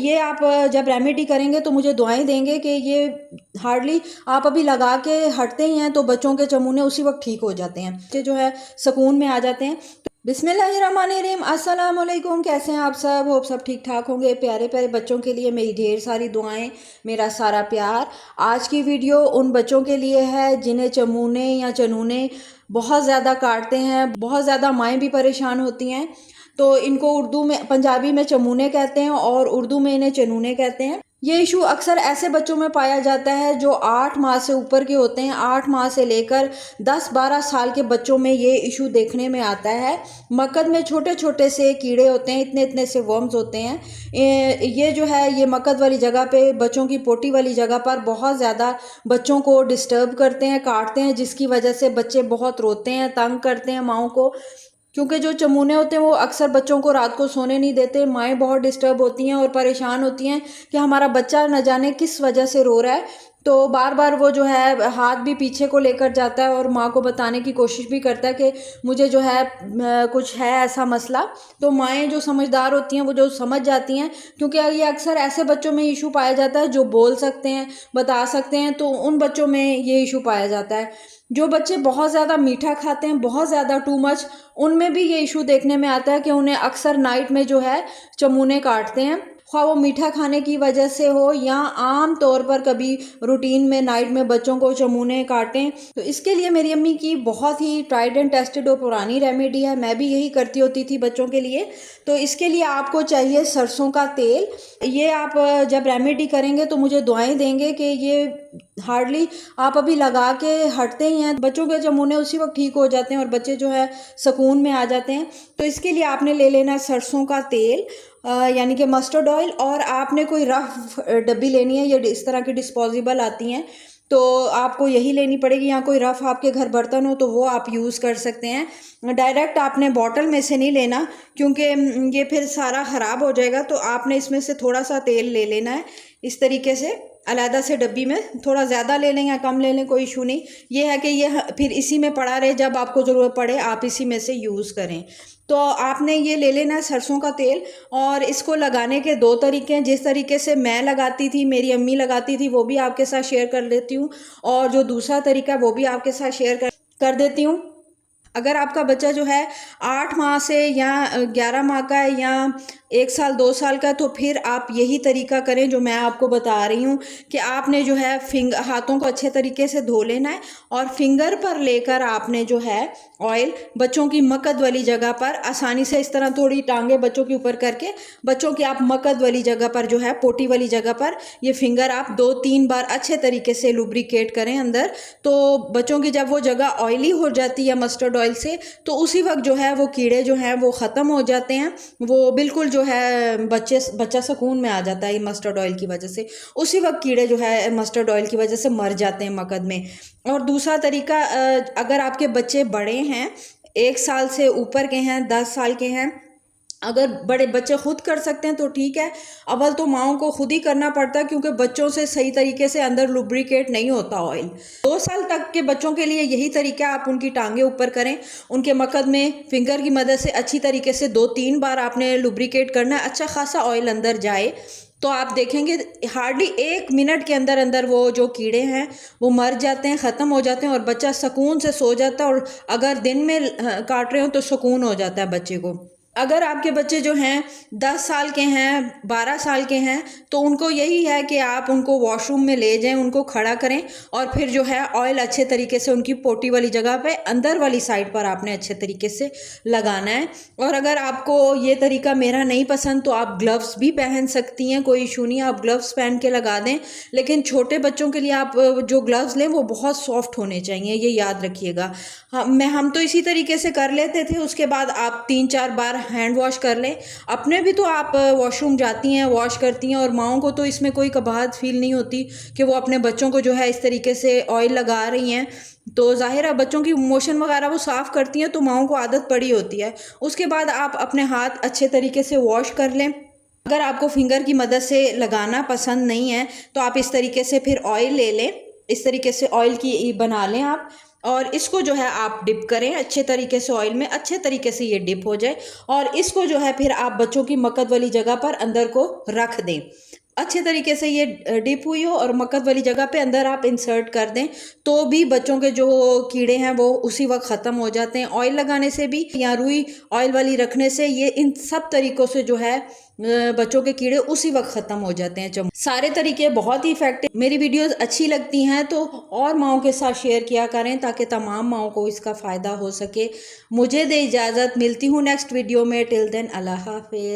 ये आप जब रेमेडी करेंगे तो मुझे दुआएं देंगे कि ये हार्डली आप अभी लगा के हटते ही हैं तो बच्चों के चमूने उसी वक्त ठीक हो जाते हैं, कि जो है सुकून में आ जाते हैं। बिस्मिल्लाहिर्रहमानिर्रहीम, अस्सलाम वालेकुम। कैसे हैं आप सब? होप सब ठीक ठाक होंगे। प्यारे प्यारे बच्चों के लिए मेरी ढेर सारी दुआएं, मेरा सारा प्यार। आज की वीडियो उन बच्चों के लिए है जिन्हें चमूने या चनूने बहुत ज़्यादा काटते हैं, बहुत ज़्यादा माएँ भी परेशान होती हैं। तो इनको उर्दू में, पंजाबी में चमूने कहते हैं और उर्दू में इन्हें चनूने कहते हैं। ये इशू अक्सर ऐसे बच्चों में पाया जाता है जो 8 माह से ऊपर के होते हैं। 8 माह से लेकर 10-12 साल के बच्चों में ये इशू देखने में आता है। मकद में छोटे छोटे से कीड़े होते हैं, इतने इतने से वर्म्स होते हैं। ये जो है ये मकद वाली जगह पे, बच्चों की पोटी वाली जगह पर बहुत ज़्यादा बच्चों को डिस्टर्ब करते हैं, काटते हैं, जिसकी वजह से बच्चे बहुत रोते हैं, तंग करते हैं माओं को। क्योंकि जो चमूने होते हैं वो अक्सर बच्चों को रात को सोने नहीं देते। माएँ बहुत डिस्टर्ब होती हैं और परेशान होती हैं कि हमारा बच्चा न जाने किस वजह से रो रहा है। तो बार बार वो जो है हाथ भी पीछे को लेकर जाता है और माँ को बताने की कोशिश भी करता है कि मुझे जो है कुछ है ऐसा मसला। तो माएँ जो समझदार होती हैं वो जो समझ जाती हैं, क्योंकि ये अक्सर ऐसे बच्चों में इशू पाया जाता है जो बोल सकते हैं, बता सकते हैं, तो उन बच्चों में ये इशू पाया जाता है। जो बच्चे बहुत ज़्यादा मीठा खाते हैं, बहुत ज़्यादा टू मच, उनमें भी ये इशू देखने में आता है कि उन्हें अक्सर नाइट में जो है चमूने काटते हैं। ख्वाह वो मीठा खाने की वजह से हो या आम तौर पर कभी रूटीन में नाइट में बच्चों को चमूने काटें। तो इसके लिए मेरी अम्मी की बहुत ही ट्राइड एंड टेस्टेड और पुरानी रेमेडी है। मैं भी यही करती होती थी बच्चों के लिए। तो इसके लिए आपको चाहिए सरसों का तेल। ये आप जब रेमेडी करेंगे तो मुझे दुआएं देंगे कि ये हार्डली आप अभी लगा के हटते ही हैं, बच्चों के चमूने उसी वक्त ठीक हो जाते हैं और बच्चे जो है सुकून में आ जाते हैं। तो इसके लिए आपने ले लेना है सरसों का तेल, यानी कि मस्टर्ड ऑयल, और आपने कोई रफ डब्बी लेनी है। ये इस तरह की डिस्पोजेबल आती हैं, तो आपको यही लेनी पड़ेगी। या कोई रफ आपके घर बर्तन हो तो वो आप यूज़ कर सकते हैं। डायरेक्ट आपने बॉटल में से नहीं लेना, क्योंकि ये फिर सारा ख़राब हो जाएगा। तो आपने इसमें से थोड़ा सा तेल ले लेना है इस तरीके से, अलहदा से डब्बी में। थोड़ा ज़्यादा ले लें या कम ले लें, कोई इशू नहीं। ये है कि ये फिर इसी में पड़ा रहे, जब आपको ज़रूरत पड़े आप इसी में से यूज़ करें। तो आपने ये ले लेना है सरसों का तेल, और इसको लगाने के 2 तरीके हैं। जिस तरीके से मैं लगाती थी, मेरी अम्मी लगाती थी, वो भी आपके साथ शेयर कर देती हूँ, और जो दूसरा तरीका वो भी आपके साथ शेयर कर देती हूँ। अगर आपका बच्चा जो है 8 माह से या 11 माह का है या 1 साल 2 साल का, तो फिर आप यही तरीका करें जो मैं आपको बता रही हूँ कि आपने जो है हाथों को अच्छे तरीके से धो लेना है, और फिंगर पर लेकर आपने जो है ऑयल बच्चों की मकद वाली जगह पर आसानी से इस तरह थोड़ी टांगे बच्चों के ऊपर करके, बच्चों की आप मकद वाली जगह पर जो है पोटी वाली जगह पर ये फिंगर आप 2-3 बार अच्छे तरीके से लुब्रिकेट करें अंदर। तो बच्चों की जब वो जगह ऑयली हो जाती है मस्टर्ड ऑयल से, तो उसी वक्त जो है वो कीड़े जो हैं वो ख़त्म हो जाते हैं। वो बिल्कुल जो है बच्चा सुकून में आ जाता है मस्टर्ड ऑयल की वजह से। उसी वक्त कीड़े जो है मस्टर्ड ऑयल की वजह से मर जाते हैं मकद में। और दूसरा तरीका, अगर आपके बच्चे बड़े हैं, 1 साल से ऊपर के हैं, 10 साल के हैं, अगर बड़े बच्चे खुद कर सकते हैं तो ठीक है। अव्वल तो माओं को खुद ही करना पड़ता है, क्योंकि बच्चों से सही तरीके से अंदर लुब्रिकेट नहीं होता ऑयल। 2 साल तक के बच्चों के लिए यही तरीका, आप उनकी टांगे ऊपर करें, उनके मकद में फिंगर की मदद से अच्छी तरीके से 2-3 बार आपने लुब्रिकेट करना है, अच्छा खासा ऑयल अंदर जाए। तो आप देखेंगे हार्डली 1 मिनट के अंदर अंदर वो जो कीड़े हैं वो मर जाते हैं, ख़त्म हो जाते हैं, और बच्चा सुकून से सो जाता है। और अगर दिन में काट रहे हो तो सुकून हो जाता है बच्चे को। अगर आपके बच्चे जो हैं 10 साल के हैं, 12 साल के हैं, तो उनको यही है कि आप उनको वॉशरूम में ले जाएं, उनको खड़ा करें, और फिर जो है ऑयल अच्छे तरीके से उनकी पोटी वाली जगह पे अंदर वाली साइड पर आपने अच्छे तरीके से लगाना है। और अगर आपको ये तरीका मेरा नहीं पसंद तो आप ग्लव्स भी पहन सकती हैं, कोई इशू नहीं, आप ग्लव्स पहन के लगा दें। लेकिन छोटे बच्चों के लिए आप जो ग्लव्स लें वो बहुत सॉफ्ट होने चाहिए, ये याद रखिएगा। हम तो इसी तरीके से कर लेते थे। उसके बाद आप 3-4 बार हैंड वॉश कर लें। अपने भी तो आप वॉशरूम जाती हैं, वॉश करती हैं, और माओं को तो इसमें कोई कबाहत फील नहीं होती कि वो अपने बच्चों को जो है इस तरीके से ऑयल लगा रही हैं। तो ज़ाहिर है बच्चों की मोशन वगैरह वो साफ़ करती हैं, तो माओं को आदत पड़ी होती है। उसके बाद आप अपने हाथ अच्छे तरीके से वॉश कर लें। अगर आपको फिंगर की मदद से लगाना पसंद नहीं है तो आप इस तरीके से फिर ऑयल ले लें, इस तरीके से ऑयल की बना लें आप। और इसको जो है आप डिप करें अच्छे तरीके से ऑयल में, अच्छे तरीके से ये डिप हो जाए और इसको जो है फिर आप बच्चों की मक्कद वाली जगह पर अंदर को रख दें। अच्छे तरीके से ये डिप हुई हो और मक्कद वाली जगह पे अंदर आप इंसर्ट कर दें तो भी बच्चों के जो कीड़े हैं वो उसी वक्त ख़त्म हो जाते हैं। ऑयल लगाने से भी या रुई ऑयल वाली रखने से ये इन सब तरीक़ों से जो है बच्चों के कीड़े उसी वक्त ख़त्म हो जाते हैं। सारे तरीके बहुत ही इफेक्टिव। मेरी वीडियोस अच्छी लगती हैं तो और माओं के साथ शेयर किया करें ताकि तमाम माओं को इसका फ़ायदा हो सके। मुझे दे इजाज़त, मिलती हूँ नेक्स्ट वीडियो में। टिल देन अल्लाह हाफिज़।